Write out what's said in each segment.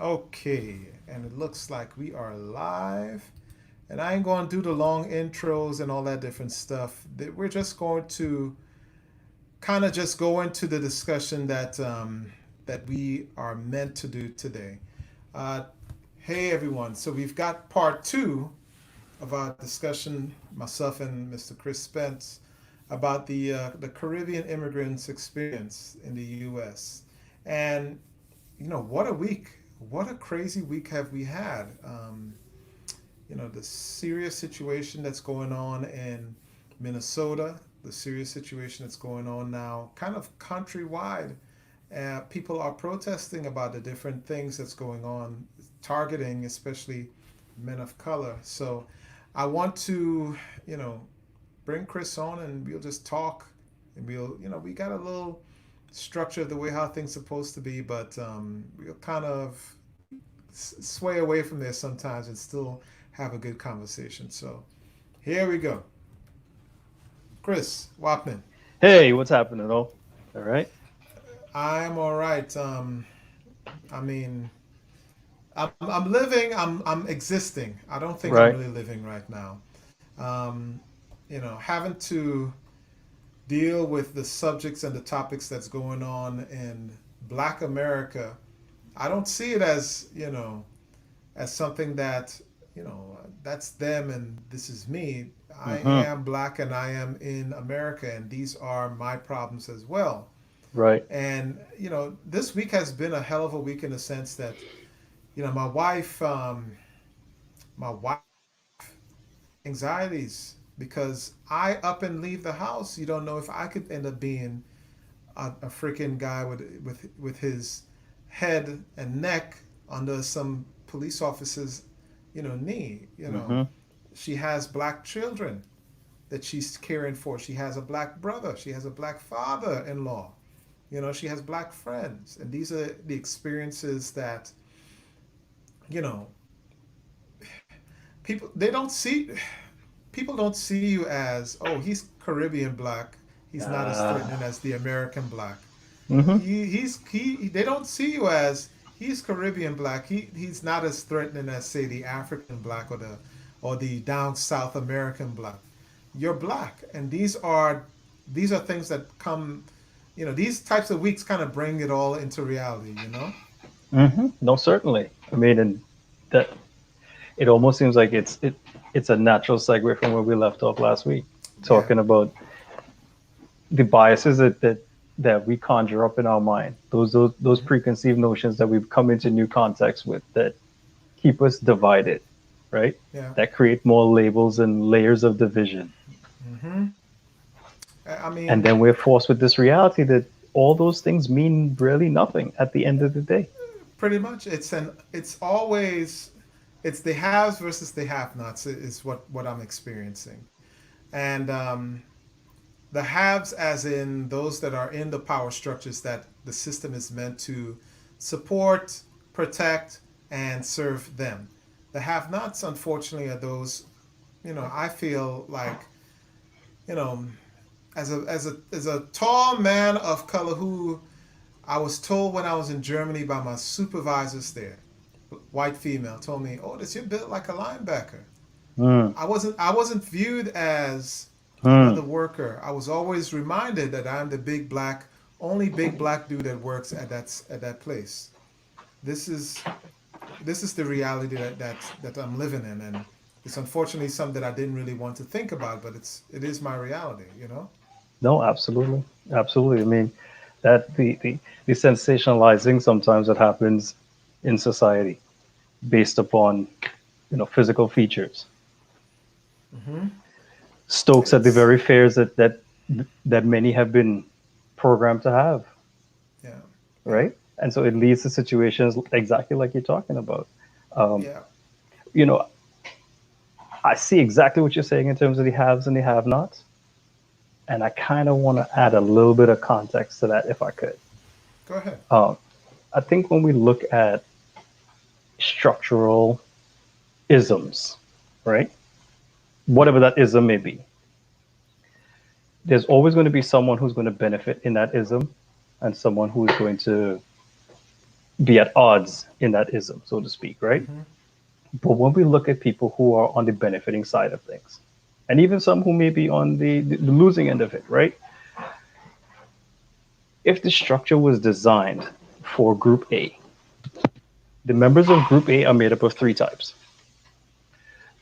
Okay, and it looks like we are live. And I ain't going to do the long intros and all that different stuff. We're just going to kind of just go into the discussion that we are meant to do today. Uh, hey everyone, so we've got part two of our discussion, myself and Mr. Chris Spence, about the Caribbean immigrants' experience in the U.S. And what a week! What a crazy week have we had? The serious situation that's going on in Minnesota, the serious situation that's going on now, kind of countrywide. People are protesting about the different things that's going on, targeting especially men of color. So I want to, you know, bring Chris on and we'll just talk. And we got a little structure of the way how things are supposed to be, but we'll kind of sway away from there sometimes and still have a good conversation. So here we go. Chris Wapman. Hey, what's happening? All right. I'm all right. I mean, I'm living. I'm existing. I don't think I'm Right. really living right now. Um, having to deal with the subjects and the topics that's going on in Black America. I don't see it as as something that that's them and this is me. I Mm-hmm. am Black and I am in America, and these are my problems as well. Right. And this week has been a hell of a week in the sense that my wife anxieties because I up and leave the house. You don't know if I could end up being a freaking guy with his head and neck under some police officer's knee. Mm-hmm. She has black children that she's caring for. She has a black brother. She has a black father-in-law. She has black friends, and these are the experiences that you know people they don't see. People don't see you as, oh, he's Caribbean black. He's not as threatening Uh, as the American black. mm-hmm. They don't see you as he's Caribbean black. He's not as threatening as say the African black or the down South American black. You're black, and these are things that come. These types of weeks kind of bring it all into reality. Mm-hmm. No, certainly. I mean, and that it almost seems like it's a natural segue from where we left off last week, Yeah. talking about the biases that we conjure up in our mind, those Hmm. preconceived notions that we've come into new context with that keep us divided, right? Yeah. That create more labels and layers of division. Hmm. I And mean, then we're forced with this reality that all those things mean really nothing at the end of the day. pretty much it's always it's the haves versus the have-nots is what I'm experiencing. And the haves as in those that are in the power structures that the system is meant to support, protect, and serve them. The have-nots, unfortunately, are those, I feel like, you know as a tall man of color who I was told when I was in Germany by my supervisors there, white female, told me, "Oh, this you're built like a linebacker." Mm, I wasn't viewed as mm, another worker. I was always reminded that I'm the only big black dude that works at that place. This is this is the reality that I'm living in, and it's unfortunately something that I didn't really want to think about, but it is my reality. no, absolutely, absolutely. I mean, that the sensationalizing sometimes that happens in society based upon physical features Hmm. stokes at the It's very fears that many have been programmed to have, yeah, yeah, right? And so it leads to situations exactly like you're talking about. Um, yeah. you know, I see exactly what you're saying in terms of the haves and the have-nots, and I kind of want to add a little bit of context to that if I could. Go ahead. Um, I think when we look at structural isms, right? Whatever that ism may be, there's always going to be someone who's going to benefit in that ism and someone who's going to be at odds in that ism, so to speak, right? Mm-hmm. But when we look at people who are on the benefiting side of things, and even some who may be on the losing end of it, right? If the structure was designed for Group A, the members of Group A are made up of three types: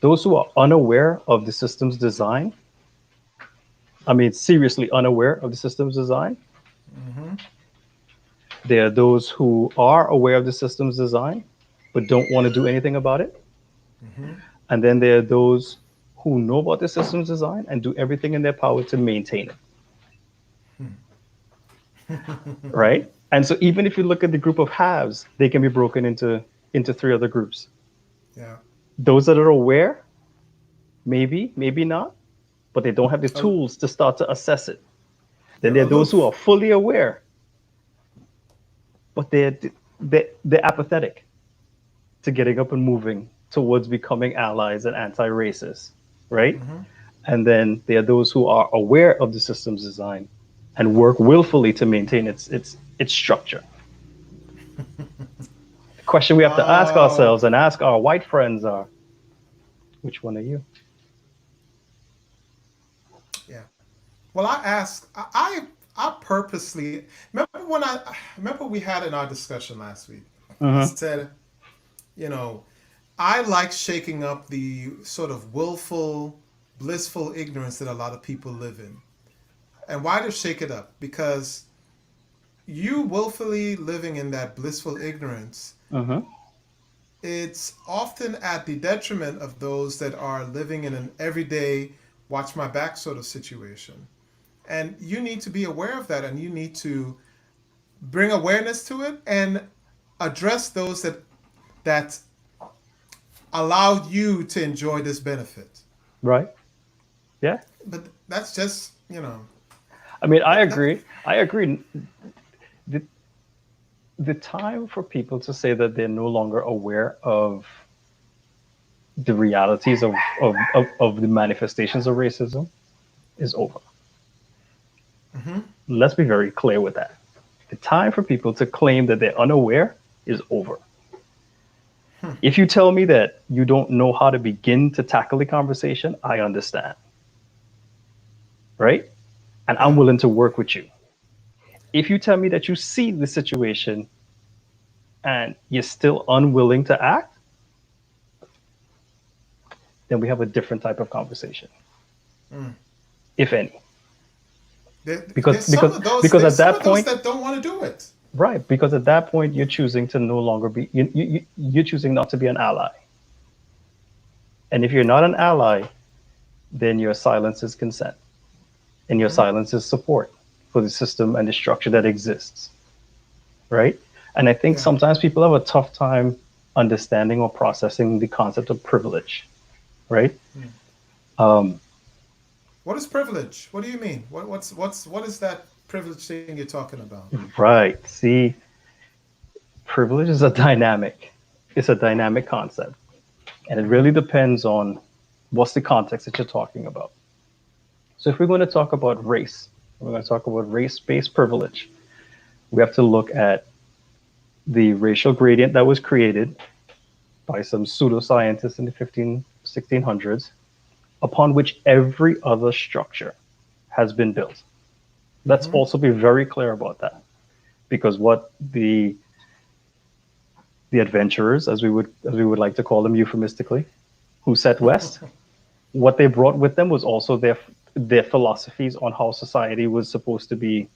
those who are unaware of the system's design, I mean, seriously unaware of the system's design. Mm-hmm. There are those who are aware of the system's design, but don't want to do anything about it. Mm-hmm. And then there are those who know about the system's design and do everything in their power to maintain it, right? And so even if you look at the group of halves, they can be broken into three other groups. Yeah. Those that are aware, maybe, maybe not, but they don't have the Al- tools to start to assess it. Then they're there are those who are aloof. fully aware, but they're apathetic to getting up and moving towards becoming allies and anti-racist, right? Mm-hmm. And then there are those who are aware of the system's design and work willfully to maintain its structure. The question we have to ask Oh, ourselves and ask our white friends are, which one are you? yeah. Well, I asked. I purposely remember when I remember we had in our discussion last week. I Mm-hmm. said, you know, I like shaking up the sort of willful, blissful ignorance that a lot of people live in. And why to shake it up? Because you willfully living in that blissful ignorance, Mm-hmm. it's often at the detriment of those that are living in an everyday watch my back sort of situation. And you need to be aware of that, and you need to bring awareness to it and address those that allow you to enjoy this benefit. Right? Yeah. But that's just, you know, I mean, I that agree. I agree. The, the time for people to say that they're no longer aware of the realities of the manifestations of racism is over. mm-hmm. Let's be very clear with that. The time for people to claim that they're unaware is over. If you tell me that you don't know how to begin to tackle the conversation, I understand, right? And I'm Yeah. willing to work with you. If you tell me that you see the situation and you're still unwilling to act, then we have a different type of conversation, Mm. if any. Because There's some because of those. because There's at some that of those point, that don't want to do it. right? Because at that point, you're choosing to no longer be you're choosing not to be an ally. And if you're not an ally, then your silence is consent, and your Mm-hmm. silence is support for the system and the structure that exists, right? And I think Yeah. sometimes people have a tough time understanding or processing the concept of privilege, right? Mm. Um, What is privilege? What do you mean? What is that privilege thing you're talking about? right. See, privilege is a dynamic. It's a dynamic concept, and it Mm-hmm. really depends on what's the context that you're talking about. So if we're going to talk about race, we're going to talk about race-based privilege. We have to look at the racial gradient that was created by some pseudoscientists in the 1600s, upon which every other structure has been built. Let's Mm-hmm. also be very clear about that, because what the adventurers, as we would like to call them euphemistically, who set west, what they brought with them was also their philosophies on how society was supposed to be,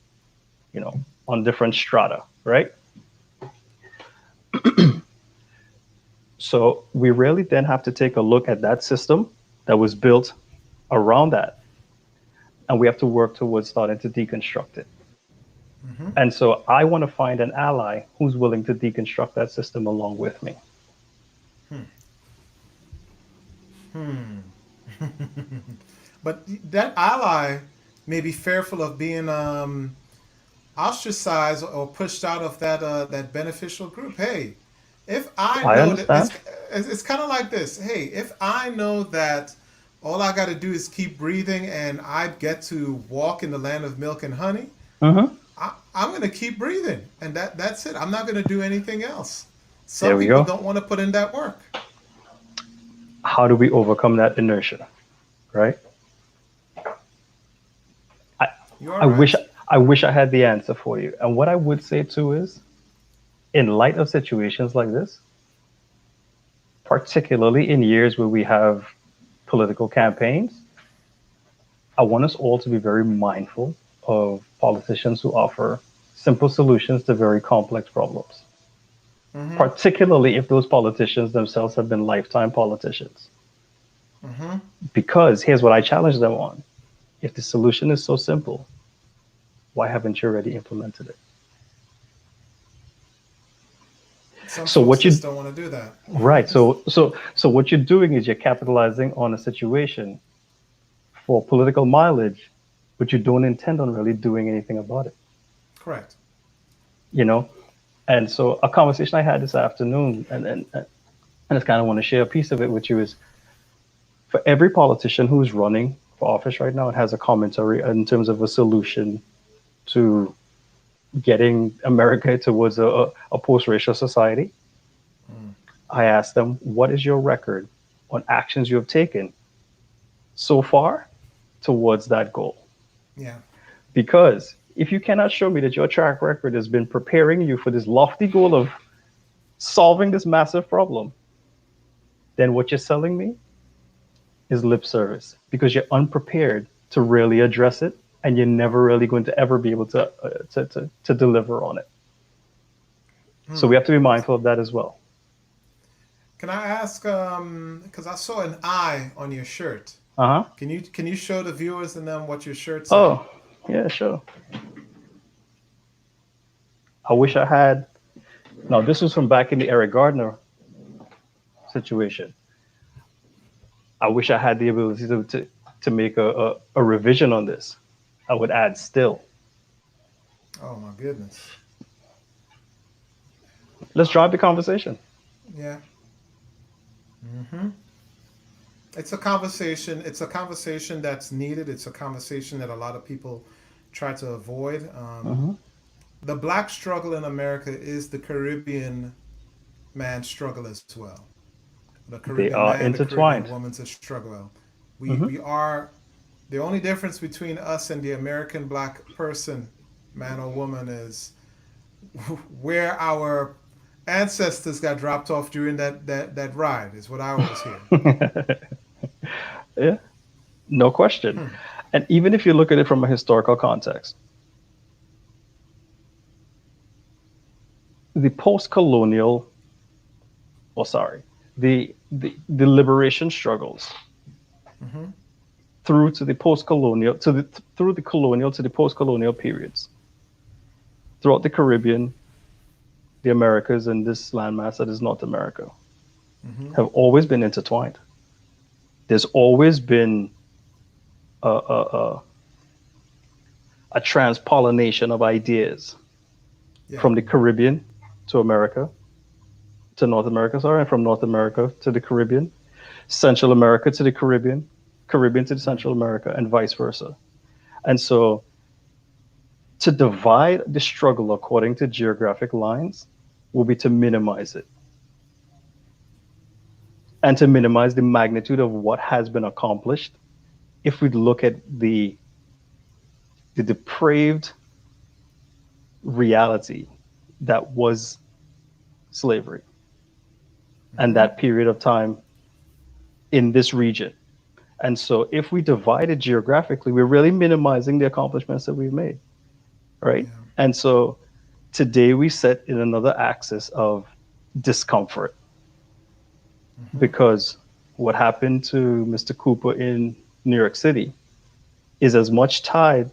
on different strata, right? So we really then have to take a look at that system that was built around that, and we have to work towards starting to deconstruct it. Mm-hmm. And so I want to find an ally who's willing to deconstruct that system along with me. Hmm. But that ally may be fearful of being ostracized or pushed out of that beneficial group. Hey, if I I know that understand. it's kind of like this. Hey, if I know that all I got to do is keep breathing and I get to walk in the land of milk and honey, Mm-hmm. I'm going to keep breathing, and that's it. I'm not going to do anything else. Some There we people go. don't want to put in that work. How do we overcome that inertia, right? I, You are I wish right. I wish I had the answer for you. And what I would say too is, in light of situations like this, particularly in years where we have political campaigns, I want us all to be very mindful of politicians who offer simple solutions to very complex problems, Mm-hmm. particularly if those politicians themselves have been lifetime politicians. Mm-hmm. Because here's what I challenge them on: if the solution is so simple, why haven't you already implemented it? Some So folks what you just don't want to do that. right, so what you're doing is you're capitalizing on a situation for political mileage, but you don't intend on really doing anything about it, Correct. you know? And so a conversation I had this afternoon, and I just kind of want to share a piece of it with you, is for every politician who's running for office right now and has a commentary in terms of a solution to getting America towards a post-racial society, Mm. I asked them, what is your record on actions you have taken so far towards that goal? Yeah. Because if you cannot show me that your track record has been preparing you for this lofty goal of solving this massive problem, then what you're selling me is lip service because you're unprepared to really address it, and you're never really going to ever be able to deliver on it. So Hmm. we have to be mindful of that as well. Can I ask? Because I saw an eye on your shirt. Uh huh. Can you show the viewers and them what your shirt say? Oh, yeah, sure. I wish I had. No, this was from back in the Eric Gardner situation. I wish I had the ability to make a revision on this. I would add still. Oh my goodness. Let's drive the conversation. Yeah. Mm-hmm. It's a conversation. It's a conversation that's needed. It's a conversation that a lot of people try to avoid. Hmm. The black struggle in America is the Caribbean man's struggle as well. The They Caribbean are man, the Caribbean intertwined. woman's a struggle. We Hmm. we are the only difference between us and the American black person, man or woman, is where our ancestors got dropped off during that ride. Is what I always hear. Yeah, no question. Hmm. And even if you look at it from a historical context, the post-colonial, or sorry, the liberation struggles Mm-hmm. through to the post-colonial to the through the colonial to the post-colonial periods throughout the Caribbean, the Americas, and this landmass that is North America Mm-hmm. have always been intertwined. There's always been a transpollination of ideas Yeah. from the Caribbean to America, to North America, sorry, and from North America to the Caribbean, Central America to the Caribbean, Caribbean to Mm. Central America, and vice versa. And so to divide the struggle according to geographic lines will be to minimize it and to minimize the magnitude of what has been accomplished if we look at the depraved reality that was slavery and Mm-hmm. that period of time in this region. And so if we divide it geographically, we're really minimizing the accomplishments that we've made, right? Yeah. And so today we sit in another axis of discomfort Mm-hmm. because what happened to Mr. Cooper in New York City is as much tied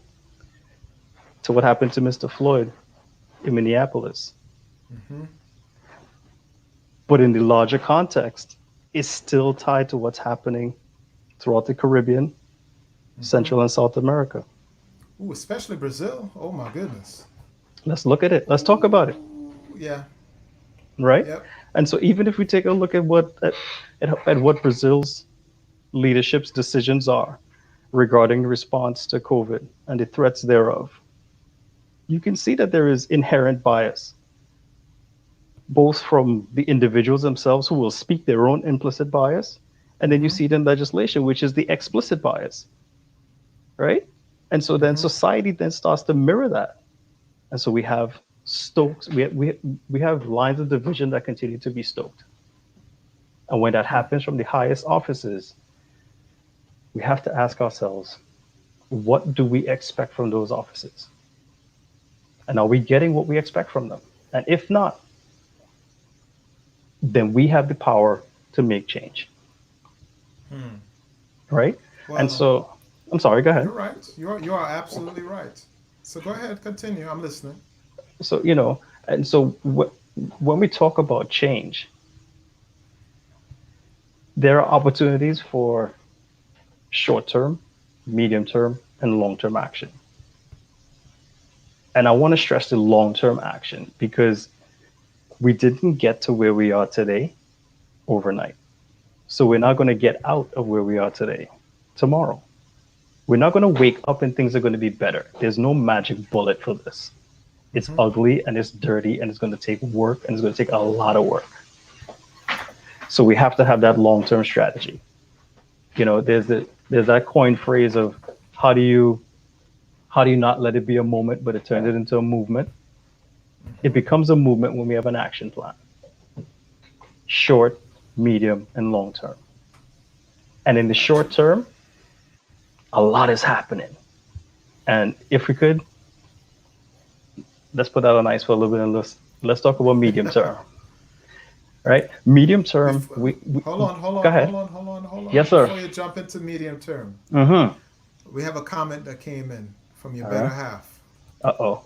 to what happened to Mr. Floyd in Minneapolis. Mm-hmm. But in the larger context, it's still tied to what's happening throughout the Caribbean, Mm-hmm. Central and South America. Ooh, especially Brazil. Oh my goodness. Let's look at it. Let's talk about it, Ooh, yeah. right? Yep. And so even if we take a look at at what Brazil's leadership's decisions are regarding the response to COVID and the threats thereof, you can see that there is inherent bias, both from the individuals themselves who will speak their own implicit bias, and then you Mm-hmm. see it in legislation, which is the explicit bias, right? And so then Mm-hmm. society then starts to mirror that. And so we have stokes, we have lines of division that continue to be stoked. And when that happens from the highest offices, we have to ask ourselves, what do we expect from those offices? And are we getting what we expect from them? And if not, then we have the power to make change, Hmm. right? And Well, so, I'm sorry, go you're ahead. right. You are absolutely right. So go ahead, continue. I'm listening. So, and so when we talk about change, there are opportunities for short term, medium term, and long term action. And I want to stress the long term action because we didn't get to where we are today overnight. So we're not going to get out of where we are today tomorrow. We're not going to wake up and things are going to be better. There's no magic bullet for this. It's Mm-hmm. ugly and it's dirty and it's going to take work and it's going to take a lot of work. So we have to have that long term strategy. There's that coin phrase of how do you how do you not let it be a moment, but it turns it into a movement? It Mm-hmm. becomes a movement when we have an action plan, short, medium, and long term. And in the Gotcha. short term, a lot is happening. And if we could, let's put that on ice for a little bit and let's talk about medium term, right? Medium term, Before, we hold on, hold go on, ahead. hold on, hold on, hold on. Yes, sir. Before you jump into medium term, Mm-hmm. we have a comment that came in from your All better right. half. Uh-oh.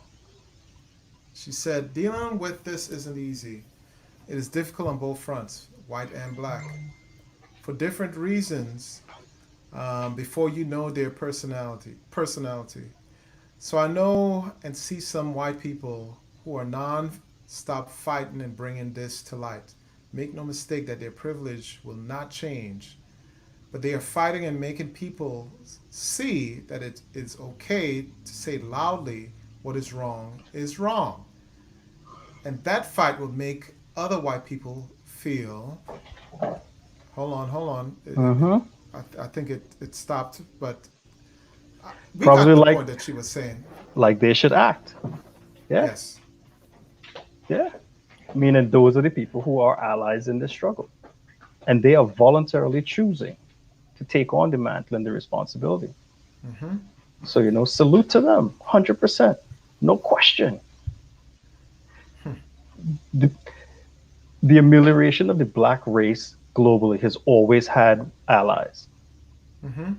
She said, dealing with this isn't easy. It is difficult on both fronts, white and black, for different reasons. Before you know their personality. So I know and see some white people who are non-stop fighting and bringing this to light. Make no mistake that their privilege will not change, but they are fighting and making people see that it is okay to say loudly what is wrong is wrong. And that fight will make other white people feel. Hold on. Mm-hmm. I think it stopped, but we got Probably the like point that she was saying. like they should act. Yeah, Yes. yeah. Meaning those are the people who are allies in this struggle. And they are voluntarily choosing to take on the mantle and the responsibility. Mm-hmm. So, salute to them, 100%. No question. The, the amelioration of the black race globally has always had allies. Mm-hmm.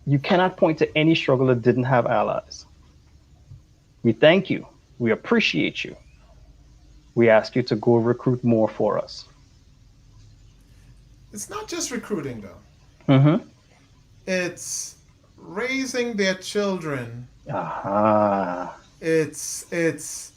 You cannot point to any struggle that didn't have allies. We thank you. We appreciate you. We ask you to go recruit more for us. It's not just recruiting though. Mm-hmm. It's raising their children. Aha. It's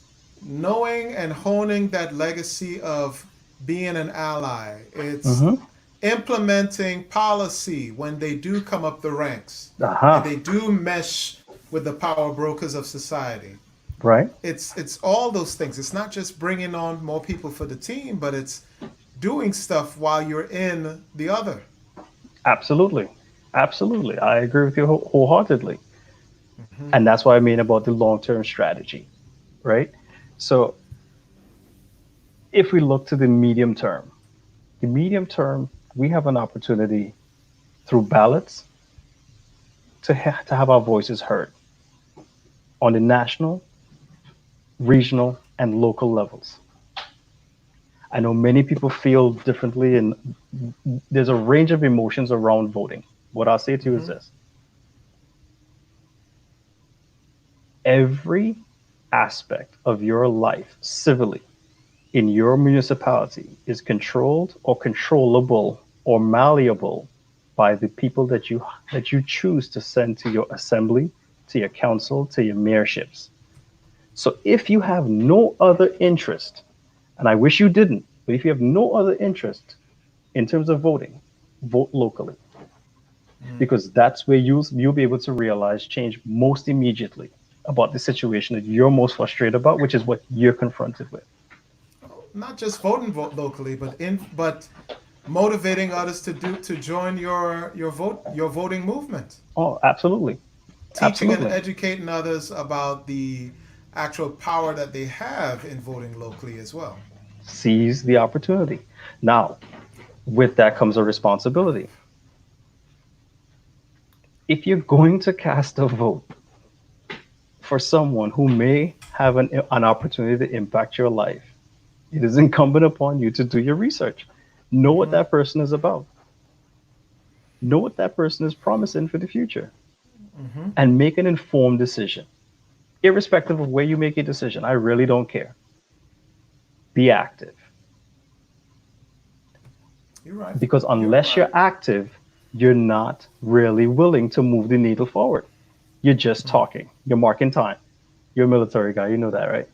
knowing and honing that legacy of being an ally. It's Mm-hmm. implementing policy when they do come up the ranks and Aha. they do mesh with the power brokers of society. Right? It's all those things. It's not just bringing on more people for the team, but it's doing stuff while you're in the other. Absolutely. Absolutely. I agree with you wholeheartedly. Mm-hmm. And that's what I mean about the long term strategy, right? So if we look to the medium term, we have an opportunity through ballots to have our voices heard on the national, regional, and local levels. I know many people feel differently, and there's a range of emotions around voting. What I'll say to you is Mm-hmm. this: every aspect of your life civilly in your municipality is controlled or controllable or malleable by the people that you choose to send to your assembly, to your council, to your mayorships. So if you have no other interest, and I wish you didn't, but if you have no other interest in terms of voting, vote locally Mm-hmm. because that's where you'll be able to realize change most immediately. about the situation that you're most frustrated about, which is what you're confronted with. Not just vote locally, but motivating others to join your voting movement, Oh, absolutely. teaching and Absolutely. educating others about the actual power that they have in voting locally as well. Seize the opportunity. Now, with that comes a responsibility. If you're going to cast a vote for someone who may have an opportunity to impact your life, it is incumbent upon you to do your research. Know what Mm-hmm. that person is about. Know what that person is promising for the future Mm-hmm. and make an informed decision. Irrespective of where you make a decision, I really don't care. Be active. You're right. Because You're unless right. you're active, you're not really willing to move the needle forward. You're just talking. You're marking time. You're a military guy. You know that, right?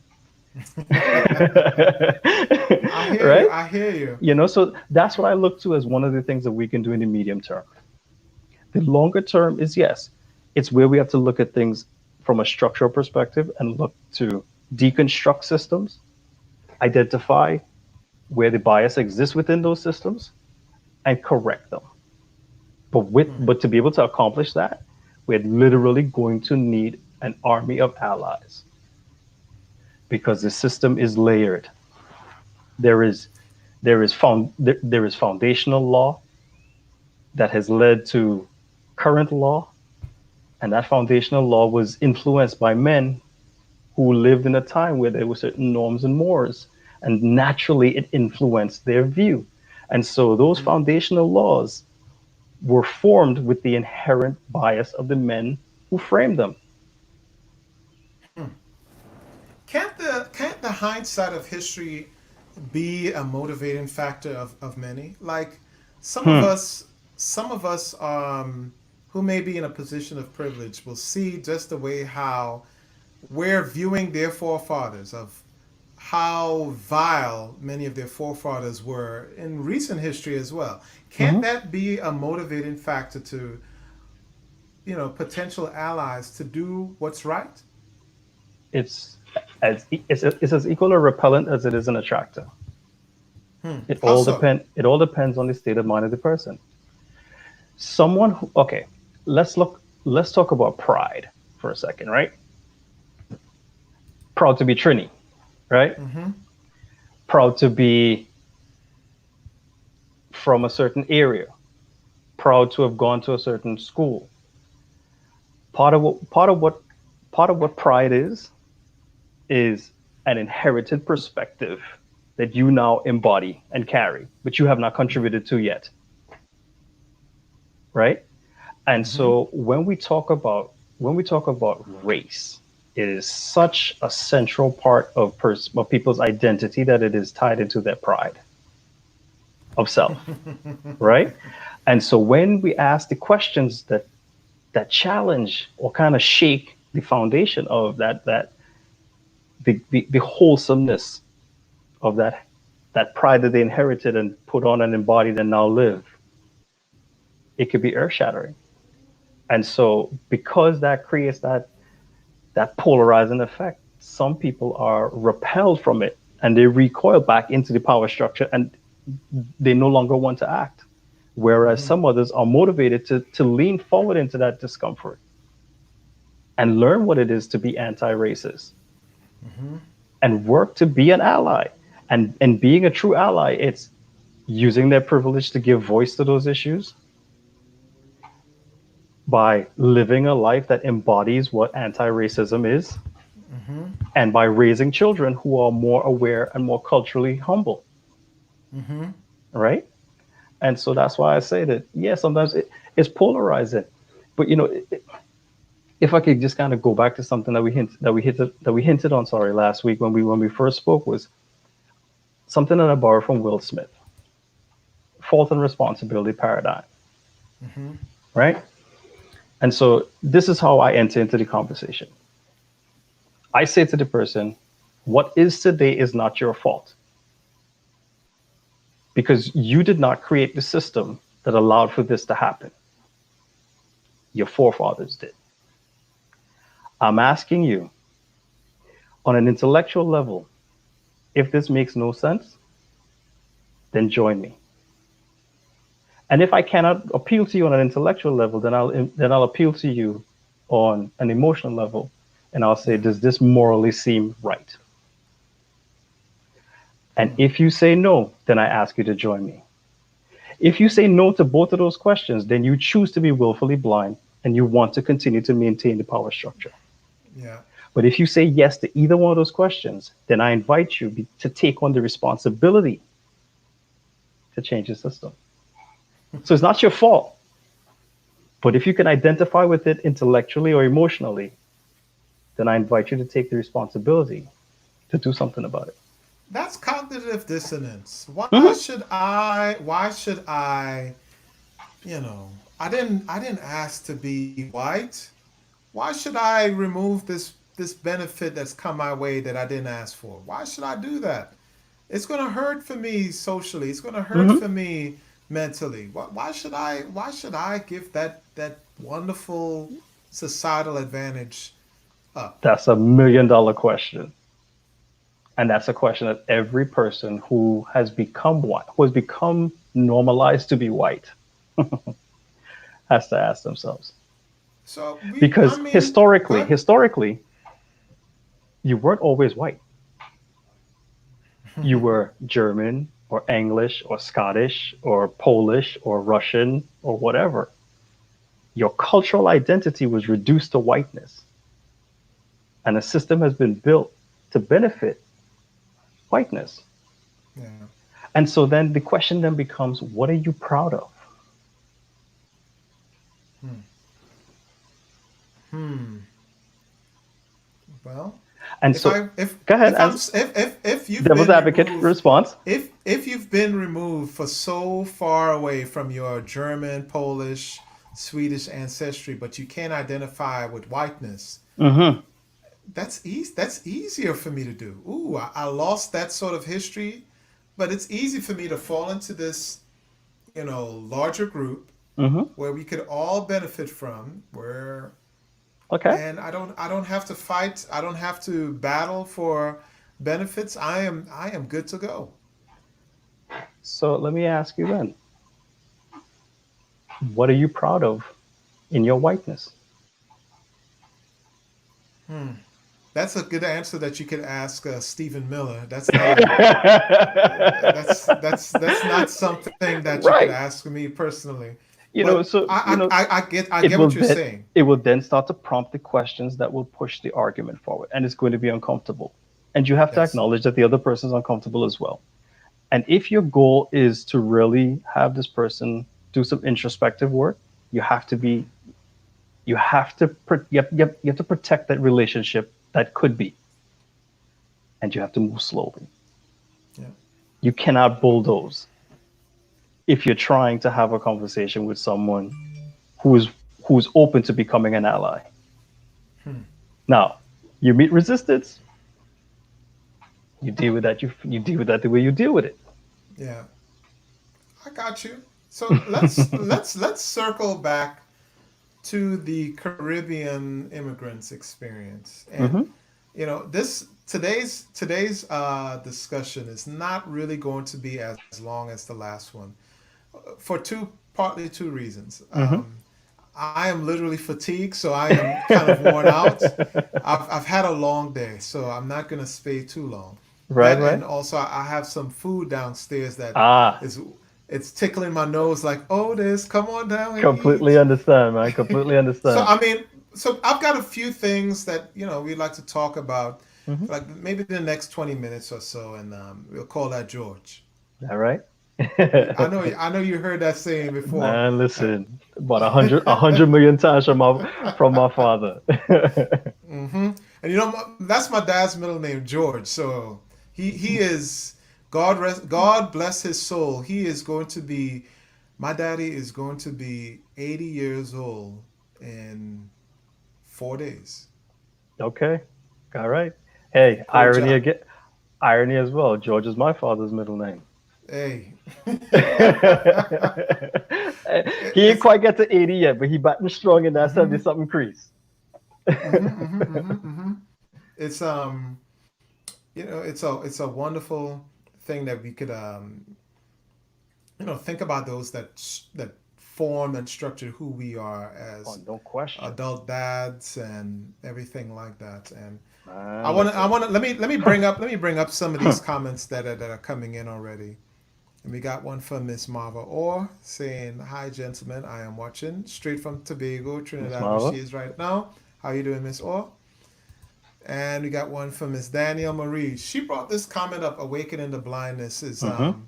I hear you. Right? I hear you. So that's what I look to as one of the things that we can do in the medium term. The longer term is yes, it's where we have to look at things from a structural perspective and look to deconstruct systems, identify where the bias exists within those systems, and correct them. But to be able to accomplish that, we're literally going to need an army of allies because the system is layered. There is there is foundational law that has led to current law, and that foundational law was influenced by men who lived in a time where there were certain norms and mores, and naturally it influenced their view. And so those Mm-hmm. foundational laws were formed with the inherent bias of the men who framed them. Can't the hindsight of history be a motivating factor of many? Like some of Hmm. us some of us who may be in a position of privilege will see just the way how we're viewing their forefathers, of how vile many of their forefathers were in recent history as well. Can't Hmm. that be a motivating factor to, potential allies to do what's right? It's it's as equal a repellent as it is an attractor. How so? It all depends on the state of mind of the person. Someone who, okay, let's talk about pride for a second, right? Proud to be Trini, right? Mm-hmm. Proud to be from a certain area, proud to have gone to a certain school. Part of what part of what part of what pride is an inherited perspective that you now embody and carry, but you have not contributed to yet, right? And Mm-hmm. so when we talk about race, it is such a central part of people's identity that it is tied into their pride of self, right? And so when we ask the questions that challenge or kind of shake the foundation of the wholesomeness of that pride that they inherited and put on and embodied and now live, it could be earth shattering. And so because that creates that polarizing effect, some people are repelled from it and they recoil back into the power structure and they no longer want to act. Whereas Mm-hmm. some others are motivated to lean forward into that discomfort and learn what it is to be anti-racist Mm-hmm. and work to be an ally. And being a true ally, it's using their privilege to give voice to those issues by living a life that embodies what anti-racism is Mm-hmm. and by raising children who are more aware and more culturally humble, Mm-hmm. right? And so that's why I say that, yeah, sometimes it's polarizing. But if I could just kind of go back to something that we hinted on, sorry, last week when we first spoke, was something that I borrowed from Will Smith, fault and responsibility paradigm, Mm-hmm. right? And so this is how I enter into the conversation. I say to the person, what is today is not your fault because you did not create the system that allowed for this to happen. Your forefathers did. I'm asking you on an intellectual level, if this makes no sense, then join me. And if I cannot appeal to you on an intellectual level, then I'll appeal to you on an emotional level, and I'll say, Yeah. does this morally seem right? And Hmm. if you say no, then I ask you to join me. If you say no to both of those questions, then you choose to be willfully blind and you want to continue to maintain the power structure. Yeah. But if you say yes to either one of those questions, then I invite you to take on the responsibility to change the system. So it's not your fault. But if you can identify with it intellectually or emotionally, then I invite you to take the responsibility to do something about it. That's cognitive dissonance. Why Mm-hmm. should I? Why should I? You know, I didn't ask to be white. Why should I remove this benefit that's come my way that I didn't ask for? Why should I do that? It's gonna hurt for me socially. It's gonna hurt Mm-hmm. for me mentally. Why should I? Why should I give that wonderful societal advantage up? That's $1 million question. And that's a question that every person who has become white, who has become normalized to be white, has to ask themselves. So I Because mean, historically, good. historically, you weren't always white. You were German or English or Scottish or Polish or Russian or whatever. Your cultural identity was reduced to whiteness, and a system has been built to benefit whiteness. Yeah. And so then the question then becomes, what are you proud of? Hmm. Hmm. Well, And if so, I go ahead, if I'm as if you've devil's been advocate removed, response. if you've been removed for so far away from your German, Polish, Swedish ancestry, but you can't identify with whiteness, Mm-hmm. that's easy. That's easier for me to do. Ooh, I lost that sort of history, but it's easy for me to fall into this, larger group Mm-hmm. where we could all benefit from, where Okay. and I don't have to fight. I don't have to battle for benefits. I am good to go. So let me ask you then, what are you proud of in your whiteness? Hmm. That's a good answer that you could ask Stephen Miller. That's not a that's not something that you could Right. ask me personally. You But know, so I it get will what you're then saying. it will then start to prompt the questions that will push the argument forward, and it's going to be uncomfortable. And you have to Yes. acknowledge that the other person's uncomfortable as well. And if your goal is to really have this person do some introspective work, you have to be you have to protect that relationship that could be, and you have to move slowly. Yeah. You cannot bulldoze if you're trying to have a conversation with someone who's open to becoming an ally. Hmm. Now, you meet resistance, you deal with that. You deal with that the way you deal with it. Yeah. I got you. So let's circle back to the Caribbean immigrants experience. And Mm-hmm. this today's discussion is not really going to be as long as the last one for partly two reasons. Mm-hmm. I am literally fatigued, so I am kind of worn out. I've had a long day, so I'm not gonna stay too long. Right, That, right. and also I have some food downstairs that Ah, is it's tickling my nose like, oh, this, come on down and completely eat. understand, man. Completely So understand. I mean, so I've got a few things that we'd like to talk about, Mm-hmm. for like maybe the next 20 minutes or so, and we'll call that George. All right. I know you heard that saying before. Man, listen, about a hundred million times from my father. Hmm. And that's my dad's middle name, George. So he is God bless his soul. He is going to be my daddy is going to be 80 years old in 4 days. Okay. All right. Hey, Poor Jack. irony as well. George is my father's middle name. Hey. He ain't It's quite get to 80 yet, but he batting strong in that 70 mhm. something crease. It's it's a wonderful thing that we could think about those that form and structure who we are Oh, as no question, adult dads and everything like that. And man. Listen. let me bring up some of these comments that are coming in already. And we got one from Miss Marva Orr saying, "Hi, gentlemen. I am watching straight from Tobago, Miss Trinidad, where she Marva. is right now. How you doing, Miss Orr?" And we got one from Miss Danielle Marie. She brought this comment up, "Awakening the blindness," is Mm-hmm.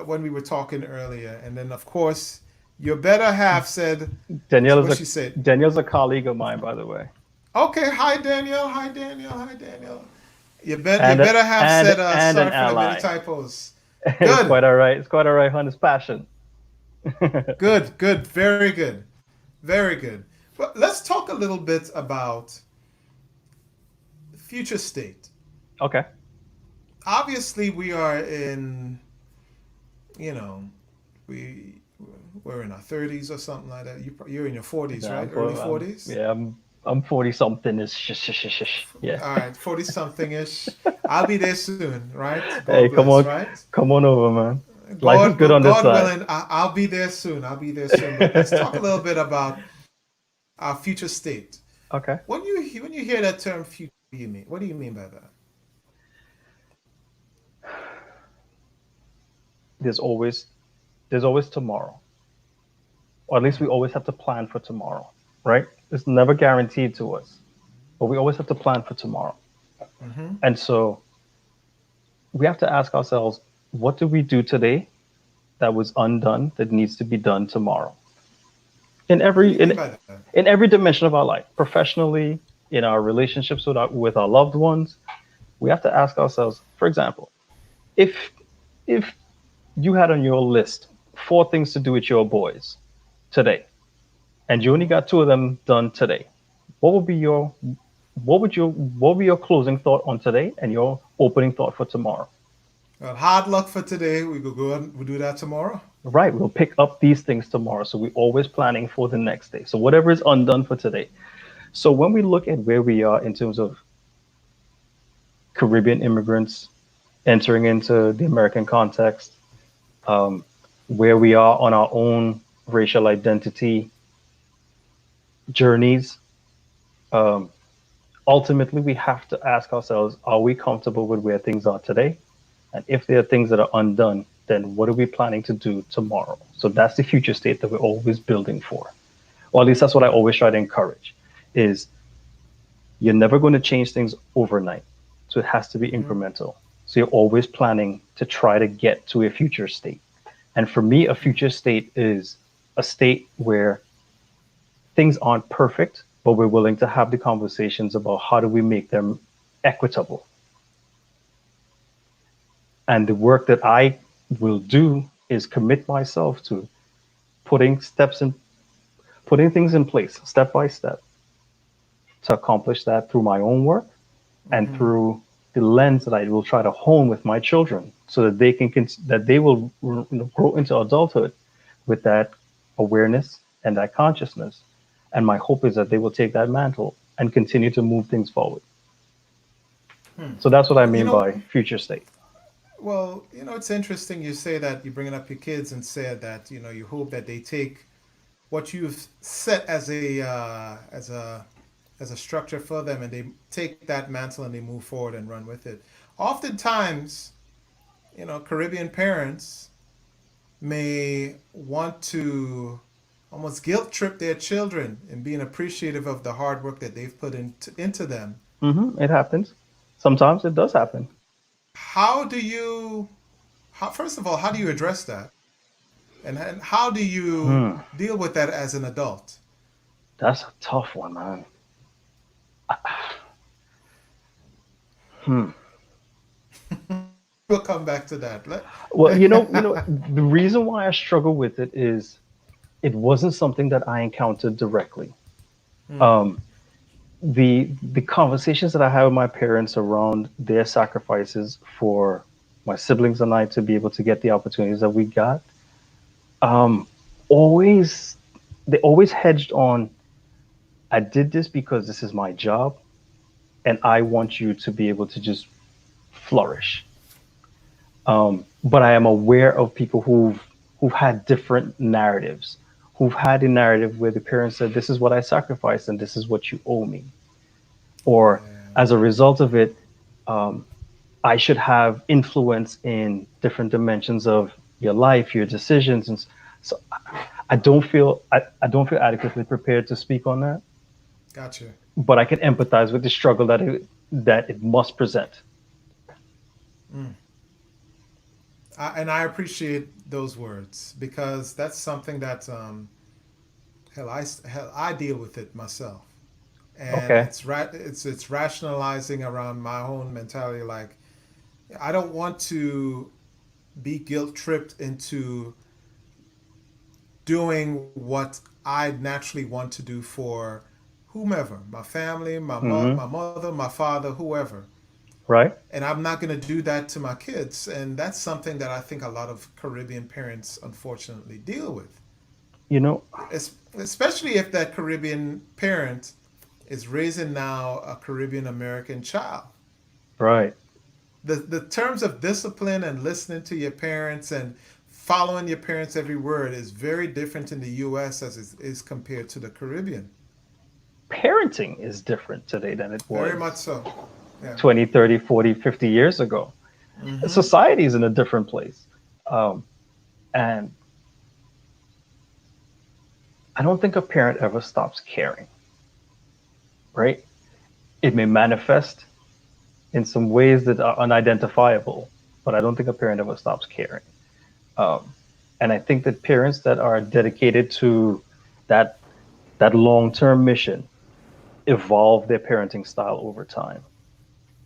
when we were talking earlier. And then, of course, your better half said, Danielle is what a she said. Danielle's a colleague of mine, by the way, Okay, hi, Danielle. Hi, Danielle. Hi, Danielle. Your and better half said, and an sorry for the many ally. typos. It's Good, quite all right. It's quite all right, hun. It's passion. good, good. Very good. Very good. But let's talk a little bit about future state. Okay. Obviously, we are in, you know, we we're in our 30s or something like that. You're in your 40s, Yeah, right? Early 40s. yeah, I'm 40 something. Is yeah. All right, 40 something ish. I'll be there soon, right? God Hey, bless, right? come on over, man. Life is God, good on this God side. willing, I'll be there soon. I'll be there soon. But let's talk a little bit about our future state. Okay. When you hear that term future, what do you mean? What do you mean by that? There's always tomorrow, or at least we always have to plan for tomorrow, right? It's never guaranteed to us, but we always have to plan for tomorrow. Mm-hmm. And so we have to ask ourselves, what did we do today that was undone that needs to be done tomorrow? In What do every you mean by that? in every dimension of our life, professionally, in our relationships with our loved ones, we have to ask ourselves, for example, if if you had on your list 4 things to do with your boys today, and you only Mm-hmm. got 2 of them done today, what would be your what would be your closing thought on today and your opening thought for tomorrow? Well, hard luck for today. We could go and we'll do that tomorrow. Right, we'll pick up these things tomorrow. So we're always planning for the next day. So whatever is undone for today. So when we look at where we are in terms of Caribbean immigrants entering into the American context, um, where we are on our own racial identity journeys, um, ultimately we have to ask ourselves, are we comfortable with where things are today? And if there are things that are undone, then what are we planning to do tomorrow? So that's the future state that we're always building for. Or at least that's what I always try to encourage is you're never going to change things overnight. So it has to be Mm-hmm. incremental. So you're always planning to try to get to a future state. And for me, a future state is a state where things aren't perfect, but we're willing to have the conversations about how do we make them equitable. And the work that I will do is commit myself to putting steps in, putting things in place step by step to accomplish that through my own work and Mm-hmm. through the lens that I will try to hone with my children so that that they will grow into adulthood with that awareness and that consciousness. And my hope is that they will take that mantle and continue to move things forward. Hmm. So that's what I Well, mean by future state. it's interesting you say that you're bringing up your kids and said that you hope that they take what you've set as a structure for them, and they take that mantle and they move forward and run with it. Oftentimes, Caribbean parents may want to almost guilt trip their children in being appreciative of the hard work that they've put into them. It happens. Sometimes it does happen. How do you, first of all, how do you address that? And how do you Hmm. deal with that as an adult? That's a tough one, man. Hmm. We'll come back to that. Well, the reason why I struggle with it is it wasn't something that I encountered directly. Hmm. Um, the conversations that I had with my parents around their sacrifices for my siblings and I to be able to get the opportunities that we got, um, always they always hedged on I did this because this is my job, and I want you to be able to just flourish. But I am aware of people who've had different narratives, who've had a narrative where the parents said, "This is what I sacrificed, and this is what you owe me," or Yeah. as a result of it, I should have influence in different dimensions of your life, your decisions, and so I don't feel adequately prepared to speak on that, Gotcha. but I can empathize with the struggle that it must present. Mm. And I appreciate those words because that's something that hell I deal with it myself, and Okay. it's rationalizing around my own mentality. Like I don't want to be guilt tripped into doing what I naturally want to do for whomever, my family, Hmm. my mother, my father, whoever. Right. And I'm not going to do that to my kids. And that's something that I think a lot of Caribbean parents unfortunately deal with. You know. Especially if that Caribbean parent is raising now a Caribbean American child. Right. The terms of discipline and listening to your parents and following your parents' every word is very different in the U.S. as it is compared to the Caribbean. Parenting is different today than it Very much was so. Yeah. 20, 30, 40, 50 years ago. Mm-hmm. Society is in a different place. Um, and I don't think a parent ever stops caring, right? It may manifest in some ways that are unidentifiable, but I don't think a parent ever stops caring. Um, and I think that parents that are dedicated to that that long-term mission evolve their parenting style over time.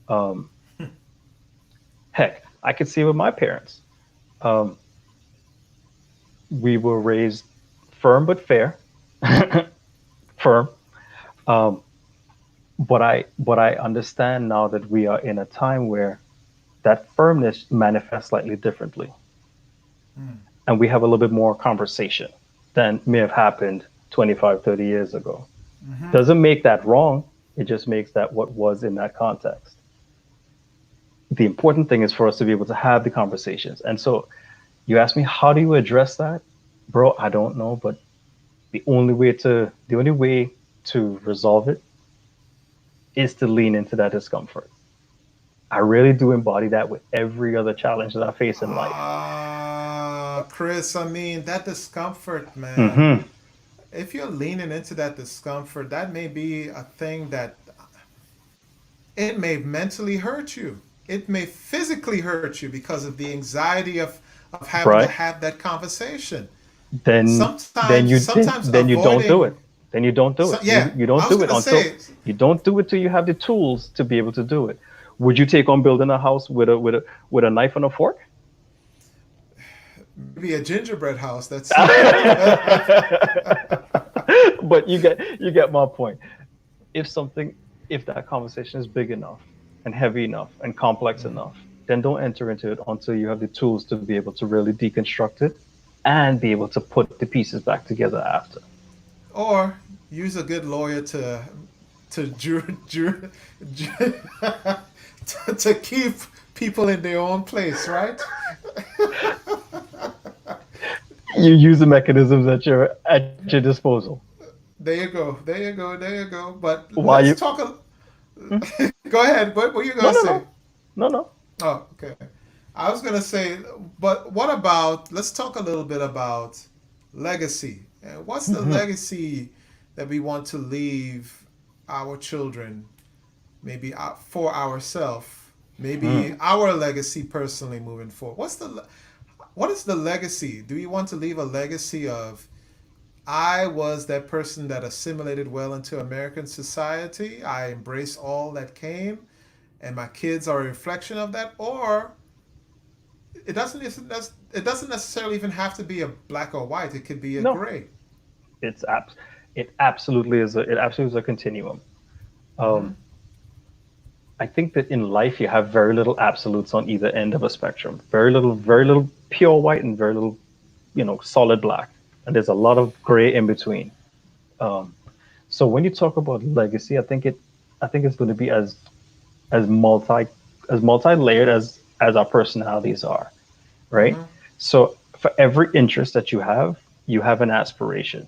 Um, Heck, I could see with my parents. Um, we were raised firm but fair, firm. Um, but I understand now that we are in a time where that firmness manifests slightly differently, Mm. and we have a little bit more conversation than may have happened 25, 30 years ago. Mm-hmm. Doesn't make that wrong. It just makes that what was in that context. The important thing is for us to be able to have the conversations. And so you ask me, how do you address that? Bro, I don't know, but the only way to resolve it is to lean into that discomfort. I really do embody that with every other challenge that I face in life. Chris, I mean, that discomfort, man. Hmm. If you're leaning into that discomfort, that may be a thing that it may mentally hurt you. It may physically hurt you because of the anxiety of having to Right? have that conversation. Then Sometimes then you don't do avoiding. it. Then you don't do So, it. yeah, You I don't was do it gonna until say, you have the tools to be able to do it. Would you take on building a house with a knife and a fork? maybe a gingerbread house. That's But you get my point. If something if that conversation is big enough and heavy enough and complex enough, then don't enter into it until you have the tools to be able to really deconstruct it and be able to put the pieces back together after. or use a good lawyer to to keep people in their own place, right? You use the mechanisms at your disposal. There you go. There you go. There you go. But Why let's you talk. Hmm? Go ahead. What were you No, gonna no, say? no. No, no. Oh, okay. I was gonna say, but what about? Let's talk a little bit about legacy. What's the Hmm. legacy that we want to leave our children? Maybe for ourselves. Maybe Hmm. our legacy personally moving forward. What is the legacy? Do you want to leave a legacy of I was that person that assimilated well into American society. I embraced all that came, and my kids are a reflection of that. Or it doesn't necessarily even have to be a black or white. It could be a No. gray. It's abs it absolutely is a continuum. Mm-hmm. Um, I think that in life you have very little absolutes on either end of a spectrum. Very little pure white and very little, solid black. And there's a lot of gray in between. Um, So when you talk about legacy, I think it's going to be as multi as multi-layered as our personalities are, right? Mm-hmm. So for every interest that you have an aspiration.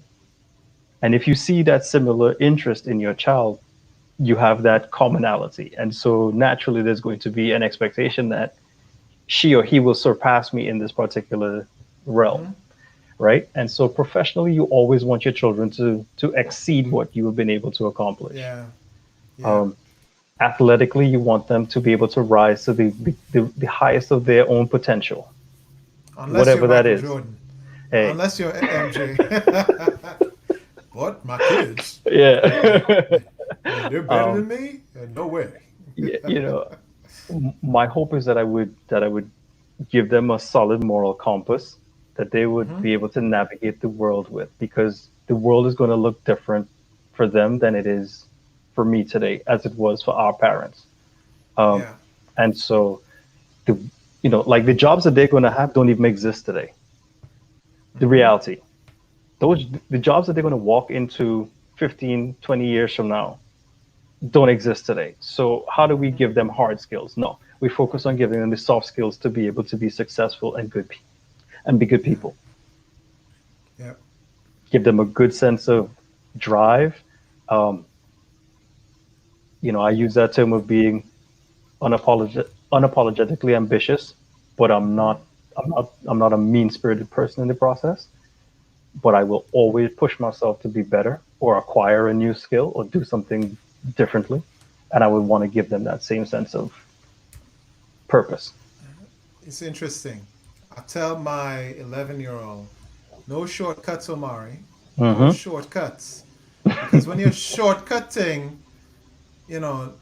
And if you see that similar interest in your child, you have that commonality. And so naturally there's going to be an expectation that she or he will surpass me in this particular realm, Mm-hmm. right? And so professionally, you always want your children to exceed what you have been able to accomplish. Yeah. Yeah. Um, Athletically, you want them to be able to rise to the highest of their own potential, Unless you're whatever that Michael is. Jordan. Hey, Unless you're MJ. What? My kids? yeah, They're better um, than me? No way. you know, my hope is that I would give them a solid moral compass that they would Mm-hmm. be able to navigate the world with, because the world is going to look different for them than it is for me today, as it was for our parents. Um, Yeah. and so the like the jobs that they're going to have don't even exist today. The Mm-hmm. reality, those the jobs that they're going to walk into 15, 20 years from now don't exist today. So how do we Mm-hmm. give them hard skills? No, we focus on giving them the soft skills to be able to be successful and and be good Yeah. people. Yeah. Give them a good sense of drive. Um, I use that term of being unapologetically ambitious, but Mm-hmm. I'm not a mean spirited person in the process. But I will always push myself to be better or acquire a new skill or do something differently. And I would want to give them that same sense of purpose. It's interesting. I tell my 11-year-old, no shortcuts, Omari. No Mm-hmm. shortcuts. Because when you're shortcutting, you know,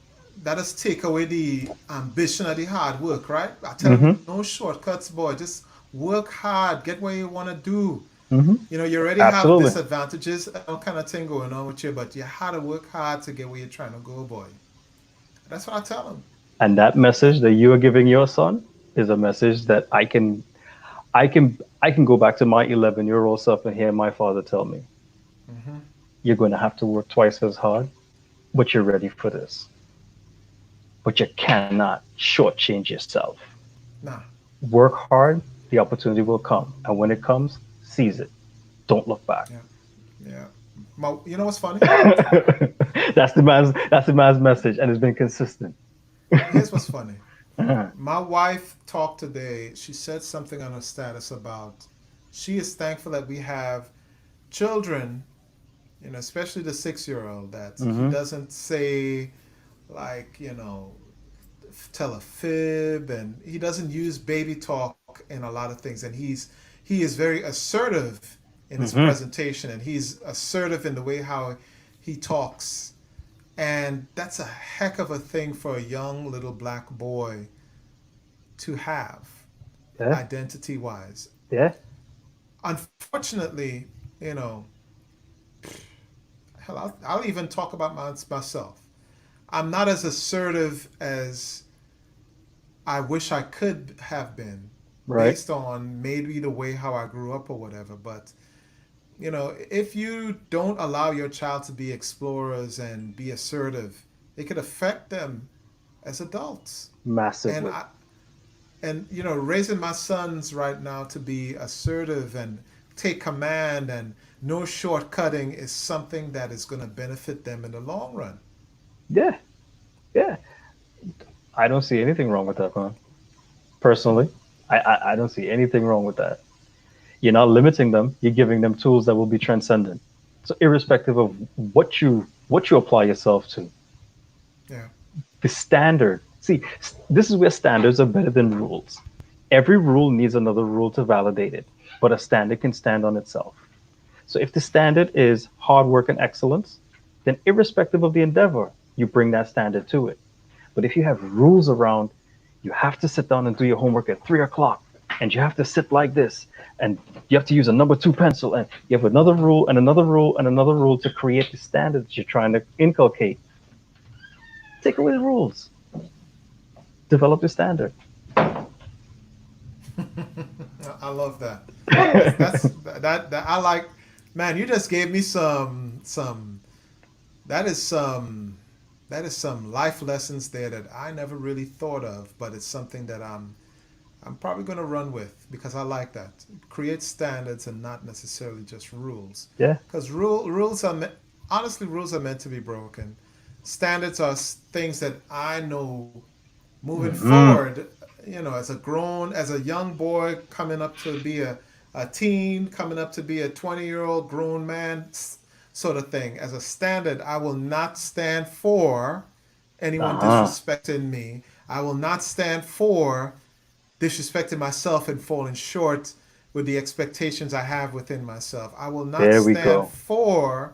that does take away the ambition of the hard work, right? I tell them, Mm-hmm. no shortcuts, boy. Just work hard, get what you want to do. Mm-hmm. You already have Absolutely. disadvantages, kind of thing going on with you, but you had to work hard to get where you're trying to go, boy. That's what I tell them. And that message that you are giving your son is a message that I can go back to my 11-year-old self and hear my father tell me, Mm-hmm. you're going to have to work twice as hard, but you're ready for this. But you cannot shortchange yourself. Nah. Work hard, the opportunity will come. And when it comes, seize it. Don't look back. Yeah. Yeah. You know what's funny? That's the man's message, and it's been consistent. Here's what's funny. Uh-huh. My wife talked today. She said something on her status about she is thankful that we have children, especially the 6-year old, that he Mm-hmm. doesn't say, like, tell a fib, and he doesn't use baby talk in a lot of things. And he is very assertive in his Mm-hmm. presentation, and he's assertive in the way how he talks. And that's a heck of a thing for a young little black boy to have, Yeah. identity wise. Yeah. Unfortunately, you know, hell, I'll even talk about myself. I'm not as assertive as I wish I could have been, Right. based on maybe the way how I grew up or whatever. But, if you don't allow your child to be explorers and be assertive, it could affect them as adults. And Massively. raising my sons right now to be assertive and take command and no shortcutting is something that is going to benefit them in the long run. Yeah. Yeah. I don't see anything wrong with that, man. Personally, I don't see anything wrong with that. You're not limiting them. You're giving them tools that will be transcendent. So irrespective of what you apply yourself to, Yeah. the standard. See, this is where standards are better than rules. Every rule needs another rule to validate it, but a standard can stand on itself. So if the standard is hard work and excellence, then irrespective of the endeavor, you bring that standard to it. But if you have rules around, you have to sit down and do your homework at 3 o'clock, and you have to sit like this, and you have to use a number two pencil, and you have another rule and another rule and another rule to create the standard that you're trying to inculcate. Take away the rules, develop the standard. I love that. That's that I like. Man, you just gave me some that is some that is some life lessons there that I never really thought of, but it's something that I'm probably going to run with because I like that. Create standards and not necessarily just rules. Yeah. Because rules are honestly rules are meant to be broken. Standards are things that I know moving Hmm. forward. You know, as a young boy coming up to be a teen, coming up to be a 20-year-old grown man, sort of thing. As a standard, I will not stand for anyone Uh-huh. disrespecting me. I will not stand for disrespecting myself and falling short with the expectations I have within myself. I will not There we stand go. for.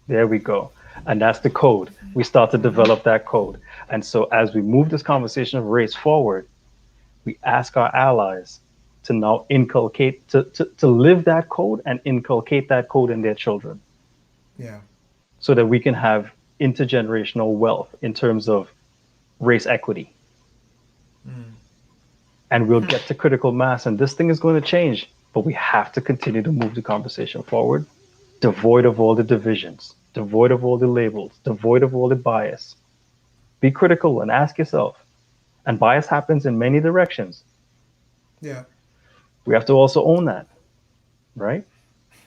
There we go. And that's the code. We start to Mm-hmm. develop that code. And so as we move this conversation of race forward, we ask our allies to now inculcate, to live that code and inculcate that code in their children Yeah. so that we can have intergenerational wealth in terms of race equity. Mm. And we'll get to critical mass. And this thing is going to change, but we have to continue to move the conversation forward, devoid of all the divisions, devoid of all the labels, devoid of all the bias. Be critical and ask yourself. And bias happens in many directions. Yeah. We have to also own that, right?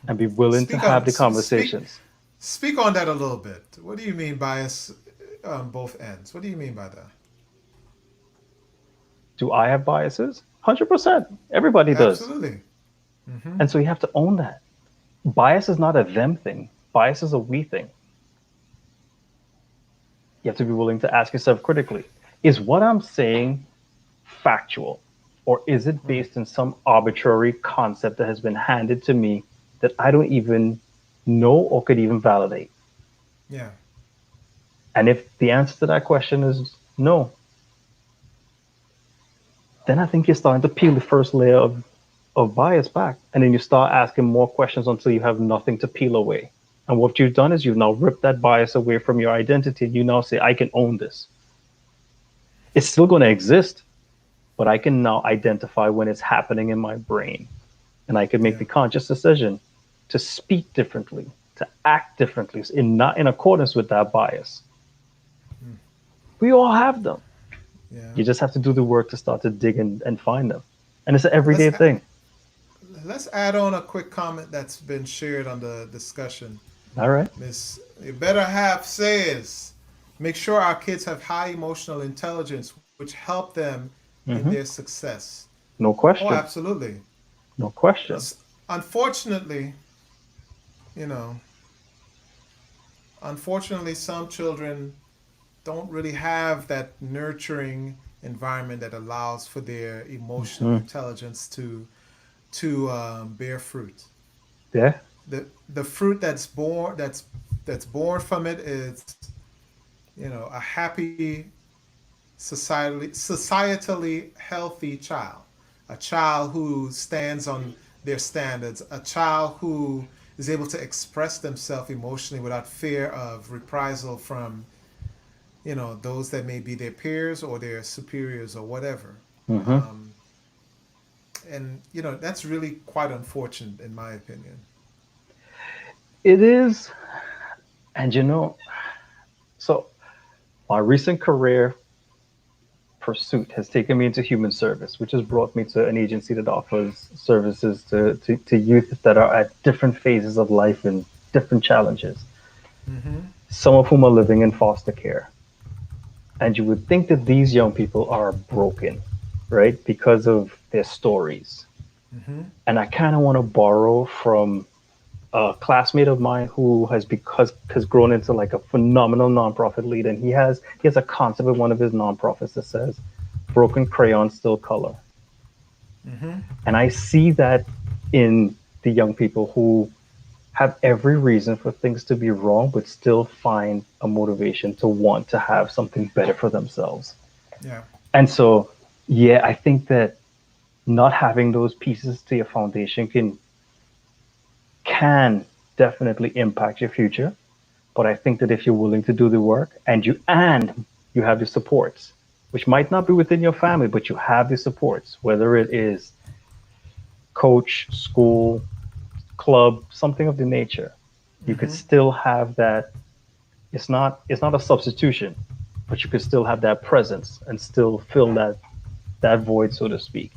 And be willing to Speak have on the speak conversations. speak on that a little bit. What do you mean bias on both ends? What do you mean by that? Do I have biases? 100%. Everybody does. Absolutely. Mm-hmm. And so you have to own that. Bias is not a them thing, bias is a we thing. You have to be willing to ask yourself critically, is what I'm saying factual? Or is it Mm. based in some arbitrary concept that has been handed to me that I don't even know or could even validate? Yeah. And if the answer to that question is no, then I think you're starting to peel the first layer of bias back. And then you start asking more questions until you have nothing to peel away. And what you've done is you've now ripped that bias away from your identity. You now say, I can own this. It's still going to exist, but I can now identify when it's happening in my brain. And I can make Yeah. the conscious decision to speak differently, to act differently, not in accordance with that bias. Mm. We all have them. Yeah. You just have to do the work to start to dig and find them. And it's an Let's everyday thing. let's add on a quick comment that's been shared on the discussion. All right. Miss Better Half says, make sure our kids have high emotional intelligence, which help them in their Mm-hmm. success. No Oh, question. absolutely. No question. Unfortunately, you know, unfortunately, some children don't really have that nurturing environment that allows for their emotional Mm-hmm. intelligence to bear fruit. Yeah. The fruit that's born from it is, you know, a happy, societally healthy child, a child who stands on their standards, a child who is able to express themselves emotionally without fear of reprisal from, you know, those that may be their peers or their superiors or whatever. Mm-hmm. um, and you know that's really quite unfortunate in my opinion. It is. And so my recent career pursuit has taken me into human service, which has brought me to an agency that offers services to youth that are at different phases of life and different challenges, Mm-hmm. some of whom are living in foster care. And you would think that these young people are broken, right? Because of their stories. Mm-hmm. And I kind of want to borrow from a classmate of mine who has grown into like a phenomenal nonprofit leader. And he has a concept in one of his nonprofits that says broken crayons still color. Mm-hmm. And I see that in the young people who have every reason for things to be wrong, but still find a motivation to want to have something better for themselves. Yeah. And so, yeah, I think that not having those pieces to your foundation can definitely impact your future. But I think that if you're willing to do the work and you have the supports, which might not be within your family, but you have the supports, whether it is coach, school, club, something of the nature, you could Mm-hmm. still have that it's not a substitution, but you can still have that presence and still fill that void, so to speak.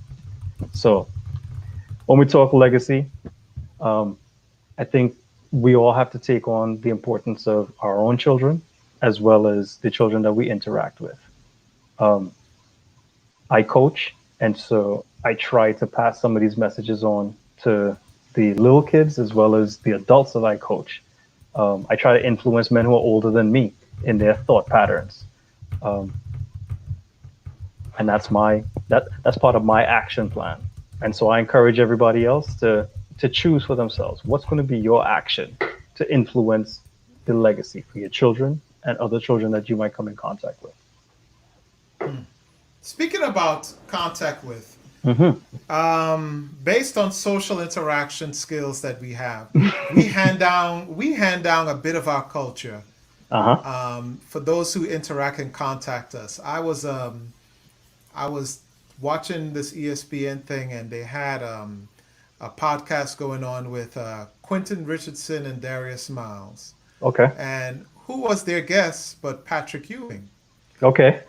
So when we talk legacy, um, I think we all have to take on the importance of our own children as well as the children that we interact with. Um, I coach, and so I try to pass some of these messages on to the little kids as well as the adults that I coach. I try to influence men who are older than me in their thought patterns, um, and that's part of my action plan. And so I encourage everybody else to choose for themselves what's going to be your action to influence the legacy for your children and other children that you might come in contact with. Speaking about contact with, Mm-hmm. based on social interaction skills that we have, we hand down a bit of our culture. Uh huh. For those who interact and contact us, I was watching this ESPN thing, and they had a podcast going on with Quentin Richardson and Darius Miles, Okay. and who was their guest but Patrick Ewing. Okay.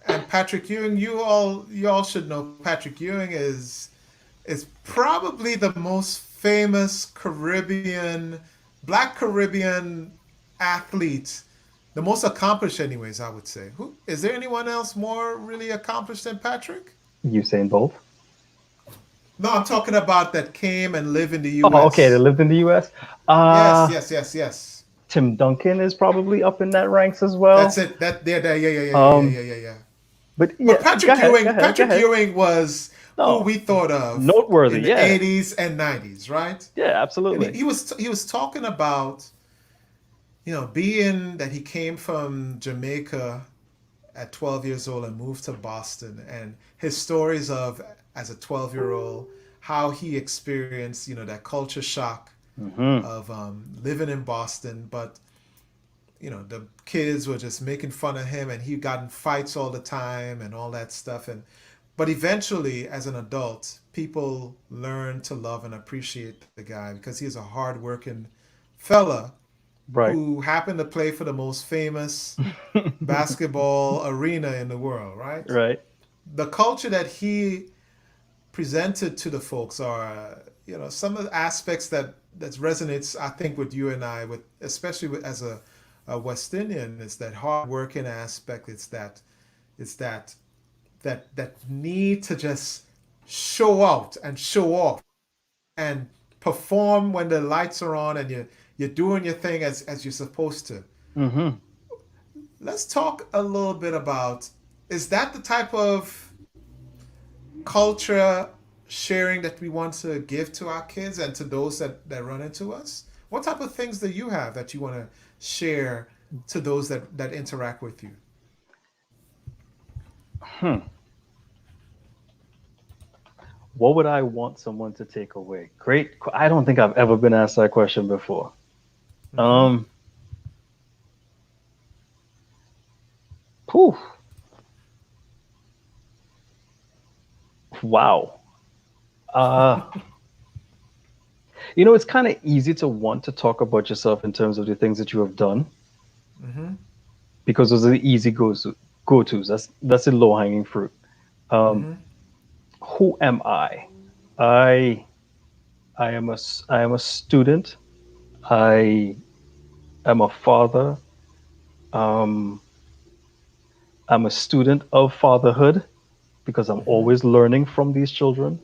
And Patrick Ewing, you all should know Patrick Ewing is probably the most famous Black Caribbean athlete, the most accomplished, anyways. I would say. Who is there anyone else more really accomplished than Patrick? Usain Bolt. No, I'm talking about that came and live in the Oh, okay. They U.S. lived in the U.S. Yes, Uh, yes, yes, yes. Tim Duncan is probably up in that ranks as That's well. it. That there, yeah, yeah, yeah, yeah, yeah, Um, yeah, yeah, yeah. but But yeah, go Patrick ahead. Go Ewing, ahead. Go Patrick ahead. Ewing was who No, we thought of noteworthy. in the Yeah. 80s and 90s, right? Yeah. And he, Absolutely. he was he was talking about, being that he came from Jamaica at 12 years old and moved to Boston, and his stories of as a 12-year-old how he experienced that culture shock Mm-hmm. of living in Boston, but the kids were just making fun of him, and he got in fights all the time and all that stuff. And but eventually, as an adult, people learn to love and appreciate the guy because he's a hardworking fella Right. who happened to play for the most famous basketball arena in the world, right? Right. The culture that he presented to the folks are, some of the aspects that resonates, I think, with you and I, with especially as a West Indian. It's that hard working aspect. It's that need to just show out and show off and perform when the lights are on and you're doing your thing as you're supposed to. Mm-hmm. Let's talk a little bit about, is that the type of culture sharing that we want to give to our kids and to those that run into us? What type of things do you have that you want to share to those that interact with you? Hmm. What would I want someone to take away? Great. I don't think I've ever been asked that question before. Mm-hmm. Um. Phew. Wow. Uh. It's kind of easy to want to talk about yourself in terms of the things that you have done Mm-hmm. because those are the easy go tos. That's the low hanging fruit. Um, Mm-hmm. who am I? I I am a student. I am a father. Um, I'm a student of fatherhood because I'm Mm-hmm. always learning from these children.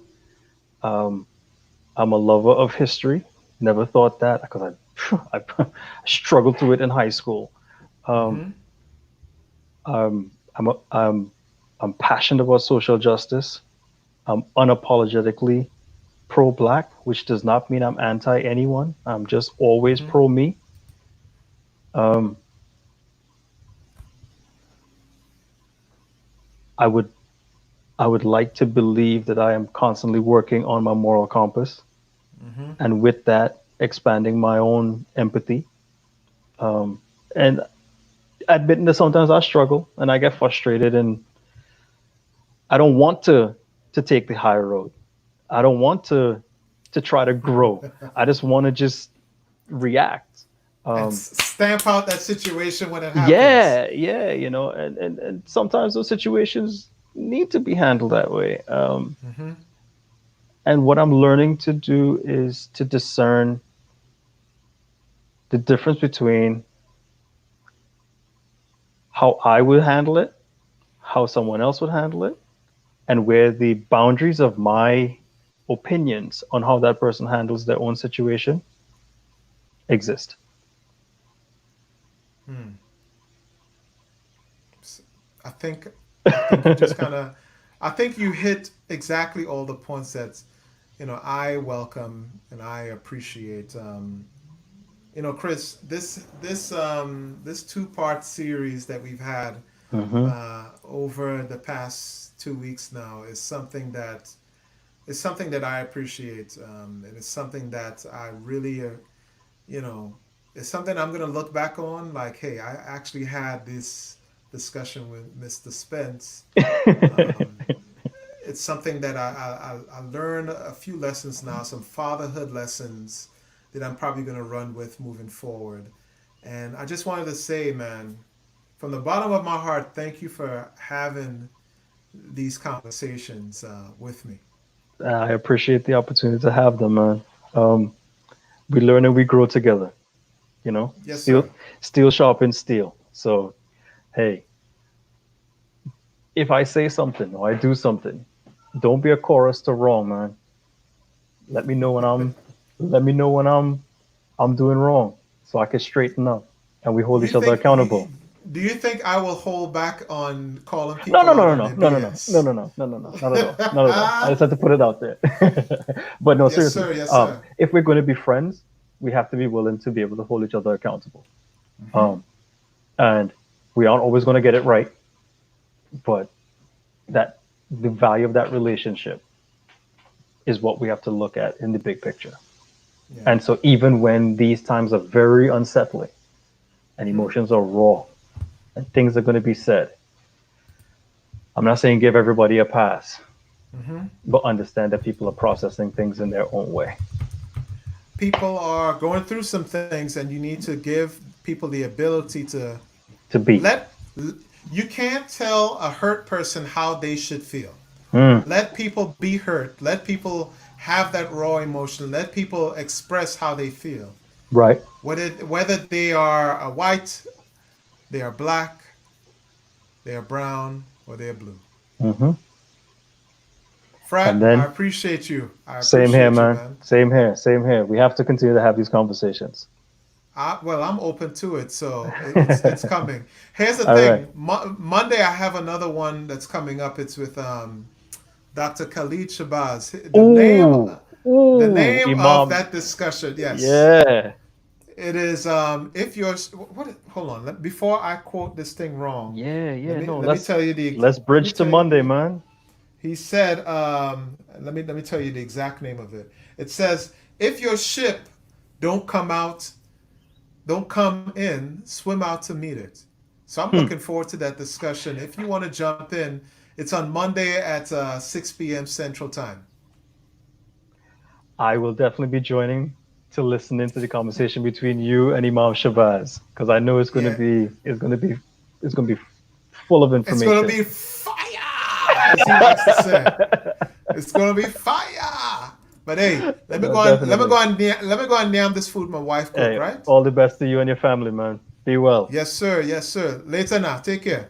Um, I'm a lover of history. Never thought that because I struggled through it in high school. Um, Mm-hmm. I'm passionate about social justice. I'm unapologetically pro black, which does not mean I'm anti anyone. I'm just always Mm-hmm. pro me. Um, I would I would like to believe that I am constantly working on my moral compass, Mm-hmm. and with that, expanding my own empathy. Um, and admitting that sometimes I struggle and I get frustrated, and I don't want to take the high road. I don't want to try to grow. I just want to just react. And Um, stamp out that situation when it happens. yeah, yeah, and sometimes those situations need to be handled that way. Mm-hmm. And what I'm learning to do is to discern the difference between how I would handle it, how someone else would handle it, and where the boundaries of my opinions on how that person handles their own situation exist. Hmm. I think I think you just kind of I think you hit exactly all the points that I welcome and I appreciate. Chris, this two-part series that we've had Hmm. over the past 2 weeks now is something that I appreciate, and it's something that I really you know, it's something I'm gonna look back on. Like, hey, I actually had this discussion with Mr. Spence. Um, it's something that I learned a few lessons now, some fatherhood lessons that I'm probably gonna run with moving forward. And I just wanted to say, man, from the bottom of my heart, thank you for having these conversations with me. I appreciate the opportunity to have them, man. Um, we learn and we grow together. Yes, Steel, sir. steel sharpens steel. So, hey, if I say something or I do something, don't be a chorus to wrong, man. Let me know when I'm, let me know when I'm doing wrong, so I can straighten up, and we hold You each other think you, accountable. do you think I will hold back on calling No, no, people out no, on no, their no, no, no, no, BS? no, no, no, no, no, not at all, not at all. I just had to put it out there. But no, Yes, seriously, sir. Yes, sir. if we're going to be friends, we have to be willing to be able to hold each other accountable. Mm-hmm. Um, and we aren't always going to get it right, but that the value of that relationship is what we have to look at in the big picture. Yeah. And so even when these times are very unsettling and Mm-hmm. emotions are raw and things are going to be said, I'm not saying give everybody a pass, Mm-hmm. but understand that people are processing things in their own way. People are going through some things, and you need to give people the ability to To be. let. You can't tell a hurt person how they should feel. Mm, Let people be hurt. Let people have that raw emotion. Let people express how they feel. right. Whether they are a white, they are black, they are brown, or they are blue. Hmm. And Frat, I then appreciate you. I same here, appreciate you, man. man. Same here. Same here. We have to continue to have these conversations. Well, I'm open to it, so it's coming. Here's the All right. thing. Monday, I have another one that's coming up. It's with Dr. Khalid Shabazz. Ooh, ooh, The name of Imam. that discussion, yes, Yeah, it is. If you're what? Hold on. Before I quote this thing wrong, yeah, yeah. No, let me tell you let's let me bridge to tell Monday, you. man. He said, let me tell you the exact name of it. It says, if your ship don't come out, don't come in, swim out to meet it. So I'm Hmm. looking forward to that discussion. If you want to jump in, it's on Monday at 6 p.m. Central Time. I will definitely be joining to listen into the conversation between you and Imam Shabazz because I know Yeah, it's gonna be full of it's gonna information. be fire, as he likes to say. It's gonna be fire. But hey, No, definitely. let me go and name this food my wife cook, Hey, right? all the best to you and your family, man. Be well. Yes, sir. Yes, sir. Later now. Take care.